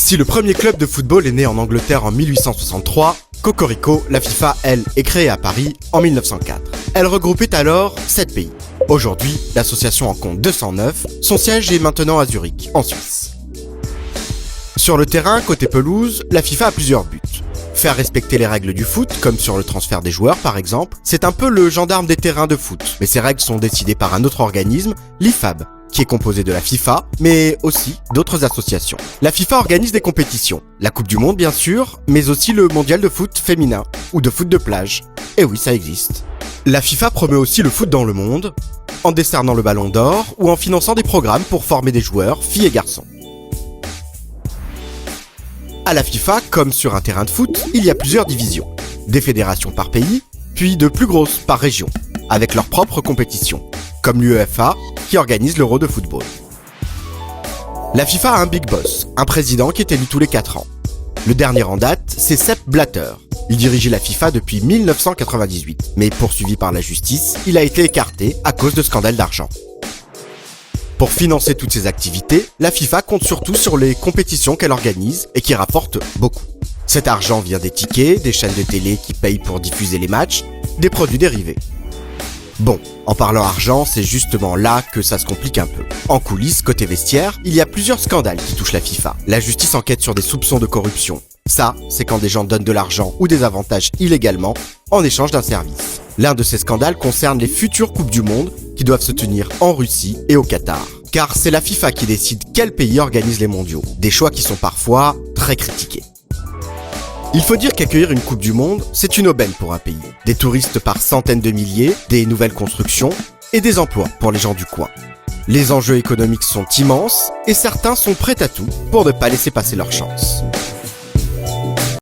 Si le premier club de football est né en Angleterre en 1863, Cocorico, la FIFA, elle, est créée à Paris en 1904. Elle regroupait alors 7 pays. Aujourd'hui, l'association en compte 209, son siège est maintenant à Zurich, en Suisse. Sur le terrain, côté pelouse, la FIFA a plusieurs buts. Faire respecter les règles du foot, comme sur le transfert des joueurs par exemple, c'est un peu le gendarme des terrains de foot. Mais ces règles sont décidées par un autre organisme, l'IFAB, qui est composé de la FIFA, mais aussi d'autres associations. La FIFA organise des compétitions, la Coupe du Monde bien sûr, mais aussi le mondial de foot féminin, ou de foot de plage. Et oui, ça existe. La FIFA promeut aussi le foot dans le monde, en décernant le ballon d'or, ou en finançant des programmes pour former des joueurs, filles et garçons. À la FIFA, comme sur un terrain de foot, il y a plusieurs divisions. Des fédérations par pays, puis de plus grosses par région, avec leurs propres compétitions, comme l'UEFA, qui organise l'Euro de football. La FIFA a un big boss, un président qui est élu tous les 4 ans. Le dernier en date, c'est Sepp Blatter. Il dirigeait la FIFA depuis 1998, mais poursuivi par la justice, il a été écarté à cause de scandales d'argent. Pour financer toutes ses activités, la FIFA compte surtout sur les compétitions qu'elle organise et qui rapportent beaucoup. Cet argent vient des tickets, des chaînes de télé qui payent pour diffuser les matchs, des produits dérivés. Bon, en parlant argent, c'est justement là que ça se complique un peu. En coulisses, côté vestiaire, il y a plusieurs scandales qui touchent la FIFA. La justice enquête sur des soupçons de corruption. Ça, c'est quand des gens donnent de l'argent ou des avantages illégalement en échange d'un service. L'un de ces scandales concerne les futures Coupes du Monde qui doivent se tenir en Russie et au Qatar. Car c'est la FIFA qui décide quel pays organise les mondiaux. Des choix qui sont parfois très critiqués. Il faut dire qu'accueillir une Coupe du Monde, c'est une aubaine pour un pays. Des touristes par centaines de milliers, des nouvelles constructions et des emplois pour les gens du coin. Les enjeux économiques sont immenses et certains sont prêts à tout pour ne pas laisser passer leur chance.